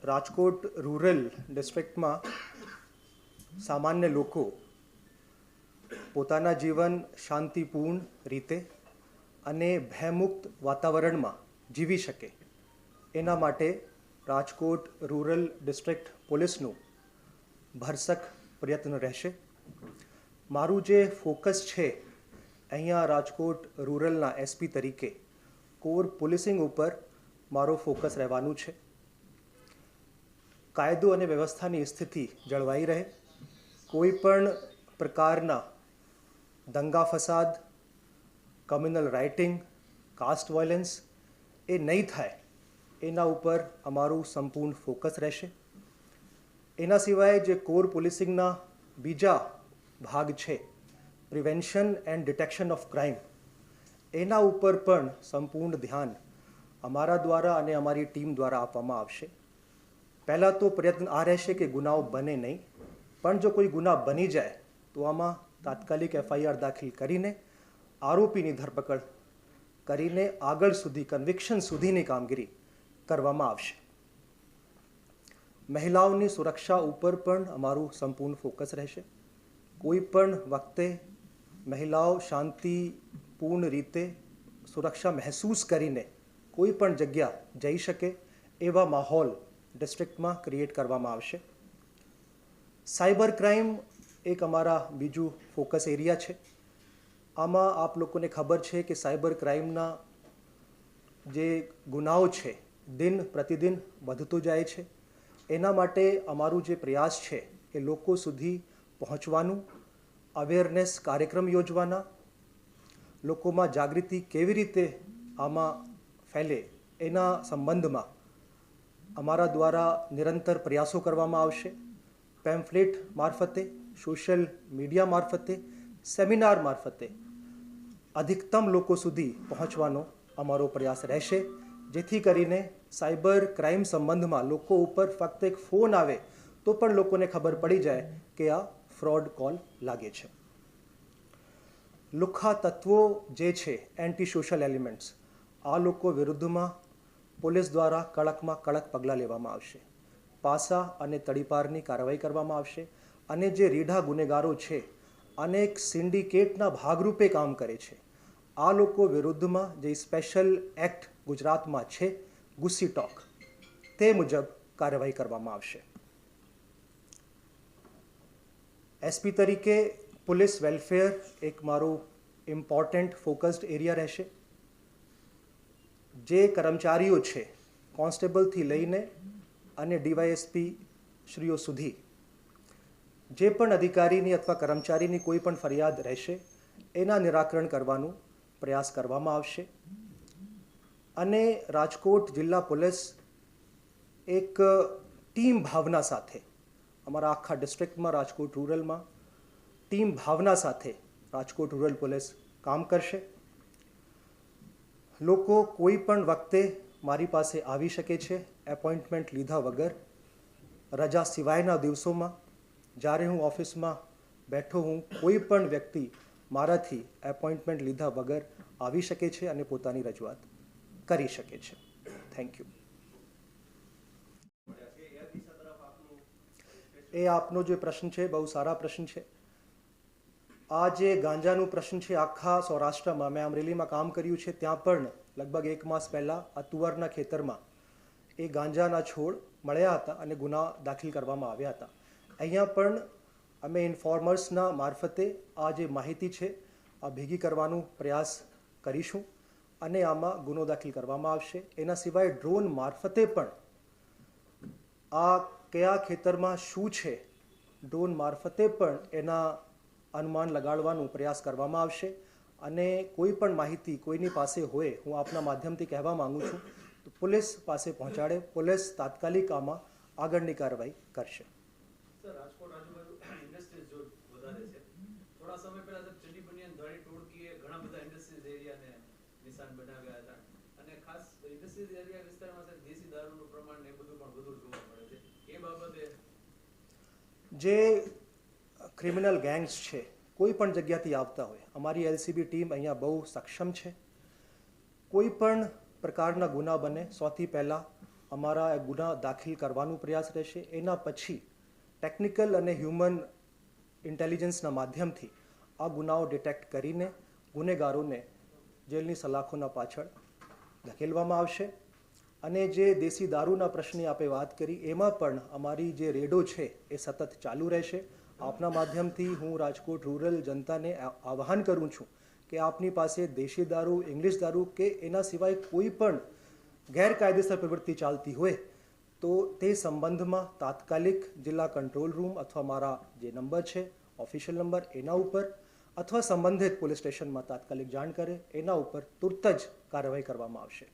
Rajkot rural ડિસ્ટ્રિક્ટમાં સામાન્ય લોકો પોતાના જીવન શાંતિપૂર્ણ રીતે અને ભયમુક્ત વાતાવરણમાં જીવી શકે એના માટે રાજકોટ રૂરલ ડિસ્ટ્રિક્ટ પોલીસનું ભરસક પ્રયત્ન રહેશે. મારું જે ફોકસ છે અહીંયા રાજકોટ રૂરલના એસપી તરીકે કોર પોલીસિંગ ઉપર મારો ફોકસ રહેવાનું છે. કાયદો અને વ્યવસ્થાની સ્થિતિ જળવાઈ રહે, કોઈ પણ પ્રકારના દંગા ફસાદ, કમ્યુનલ રાઇટિંગ, કાસ્ટ વાયલન્સ એ નહીં થાય એના ઉપર અમારું સંપૂર્ણ ફોકસ રહેશે. એના સિવાય જે કોર પોલીસિંગના બીજા ભાગ છે prevention and detection of crime, એના ઉપર પણ સંપૂર્ણ ધ્યાન અમારા દ્વારા અને અમારી ટીમ દ્વારા આપવામાં આવશે. પહેલાં તો પ્રયત્ન આ રહેશે કે ગુનાઓ બને નહીં, પણ જો કોઈ ગુના બની જાય તો આમાં તાત્કાલિક FIR દાખલ કરીને આરોપીની ધરપકડ કરીને આગળ સુધી કન્વિક્શન સુધીની કામગીરી કરવામાં આવશે. મહિલાઓની સુરક્ષા ઉપર પણ અમારું સંપૂર્ણ ફોકસ રહેશે. કોઈ પણ વખતે મહિલાઓ શાંતિપૂર્ણ રીતે સુરક્ષા મહેસૂસ કરીને કોઈ પણ જગ્યા જઈ શકે એવા માહોલ ડિસ્ટ્રિક્ટમાં ક્રિએટ કરવામાં આવશે. સાયબર ક્રાઇમ એક અમારા બીજું ફોકસ એરિયા છે. આમાં આપ લોકોને ખબર છે કે સાયબર ક્રાઇમના જે ગુનાઓ છે દિન પ્રતિદિન વધતો જાય છે. એના માટે અમારું જે પ્રયાસ છે એ લોકો સુધી પહોંચવાનું, અવેરનેસ કાર્યક્રમ યોજવાના, લોકોમાં જાગૃતિ કેવી રીતે આમાં ફેલે એના સંબંધમાં અમારા દ્વારા નિરંતર પ્રયાસો કરવામાં આવશે. પેમ્ફલેટ મારફતે, સોશિયલ મીડિયા મારફતે, સેમિનાર મારફતે અધિકતમ લોકો સુધી પહોંચવાનો અમારો પ્રયાસ રહેશે, જેથી કરીને સાયબર ક્રાઇમ સંબંધમાં લોકો ઉપર ફક્ત એક ફોન આવે તો પણ લોકોને ખબર પડી જાય કે આ ફ્રોડ કોલ લાગે છે. લુખ્ખા તત્વો જે છે એન્ટી સોશિયલ એલિમેન્ટ્સ, આ લોકો વિરુદ્ધમાં પોલીસ દ્વારા કડકમાં કડક પગલાં લેવામાં આવશે. પાસા અને તડીપારની કાર્યવાહી કરવામાં આવશે. અને જે રીઢા ગુનેગારો છે, અનેક સિન્ડિકેટના ભાગરૂપે કામ કરે છે, આ લોકો વિરુદ્ધમાં જે સ્પેશિયલ એક્ટ ગુજરાતમાં છે ગુસ્સી ટોક, તે મુજબ કાર્યવાહી કરવામાં આવશે. એસપી તરીકે પોલીસ વેલફેર એક મારું ઇમ્પોર્ટન્ટ ફોકસ્ડ એરિયા રહેશે. જે કર્મચારીઓ છે કોન્સ્ટેબલથી લઈને અને DYSP શ્રીઓ સુધી જે પણ અધિકારીની અથવા કર્મચારીની કોઈ પણ ફરિયાદ રહેશે એના નિરાકરણ કરવાનું પ્રયાસ કરવામાં આવશે. અને રાજકોટ જિલ્લા પોલીસ એક ટીમ ભાવના સાથે અમારા આખા ડિસ્ટ્રિક્ટમાં રાજકોટ રૂરલમાં ટીમ ભાવના સાથે રાજકોટ રૂરલ પોલીસ કામ કરશે. લોકો કોઈ પણ વખતે મારી પાસે આવી શકે છે એપોઇન્ટમેન્ટ લીધા વગર, રજા સિવાયના દિવસોમાં. જ્યારે હું ઓફિસમાં બેઠો હું, કોઈ પણ વ્યક્તિ મારાથી એપોઇન્ટમેન્ટ લીધા વગર આવી શકે છે અને પોતાની રજૂઆત કરી શકે છે. Thank you. એ આપનો જે પ્રશ્ન છે બહુ સારા પ્રશ્ન છે. આ જે ગાંજાનું પ્રશ્ન છે આખા સૌરાષ્ટ્રમાં, મેં અમરેલીમાં કામ કર્યું છે, ત્યાં પણ લગભગ 1 માસ પહેલાં આ તુવરના ખેતરમાં એ ગાંજાના છોડ મળ્યા હતા અને ગુના દાખલ કરવામાં આવ્યા હતા. અહીંયા પણ અમે ઇન્ફોર્મર્સના મારફતે આ જે માહિતી છે આ ભેગી કરવાનો પ્રયાસ કરીશું અને આમાં ગુનો દાખલ કરવામાં આવશે. એના સિવાય ડ્રોન મારફતે પણ આ કયા ખેતરમાં શું છે, ડ્રોન મારફતે પણ એના અનુમાન લગાડવાનો પ્રયાસ કરવામાં આવશે. અને કોઈ પણ માહિતી કોઈની પાસે હોય, હું આપના માધ્યમથી કહેવા માગું છું, તો પોલીસ પાસે પહોંચાડે. પોલીસ તાત્કાલિક આમાં આગળની કાર્યવાહી કરશે. રાજકોટ આજુબાજુ ઇન્ડસ્ટ્રીઝ જો વધારે છે. થોડા સમય પહેલા ચંડી બનિયાન ધાડી ટોળકીએ ઘણા બધા ઇન્ડસ્ટ્રીઝ એરિયાને નિશાન બનાવ્યા હતા અને ખાસ ઇન્ડસ્ટ્રીઝ એરિયા વિસ્તારમાં દેશી દારૂનું પ્રમાણ ને બધું પણ વધુ જોવા મળે છે. એ બાબતે જે ક્રિમિનલ ગેંગ્સ છે કોઈ પણ જગ્યાથી આવતા હોય, અમારી LCB ટીમ અહીંયા બહુ સક્ષમ છે. કોઈ પણ પ્રકારના ગુના બને સૌથી પહેલાં અમારા ગુના દાખલ કરવાનો પ્રયાસ રહેશે. એના પછી ટેકનિકલ અને હ્યુમન ઇન્ટેલિજન્સના માધ્યમથી આ ગુનાઓ ડિટેક્ટ કરીને ગુનેગારોને જેલની સલાખોના પાછળ ધકેલવામાં આવશે. અને જે દેશી દારૂના પ્રશ્નની આપે વાત કરી, એમાં પણ અમારી જે રેડો છે એ સતત ચાલુ રહેશે. આપના માધ્યમથી હું રાજકોટ રૂરલ જનતાને આહ્વાન કરું છું કે આપની પાસે દેશી દારૂ, ઇંગ્લિશ દારૂ કે એના સિવાય કોઈ પણ ગેરકાયદેસર પ્રવૃત્તિ ચાલતી હોય તો તે સંબંધમાં તાત્કાલિક જિલ્લા કંટ્રોલ રૂમ અથવા મારા જે નંબર છે ઓફિશિયલ નંબર એના ઉપર અથવા સંબંધિત પોલીસ સ્ટેશનમાં તાત્કાલિક જાણ કરે, એના ઉપર તુરત જ કાર્યવાહી કરવામાં આવશે.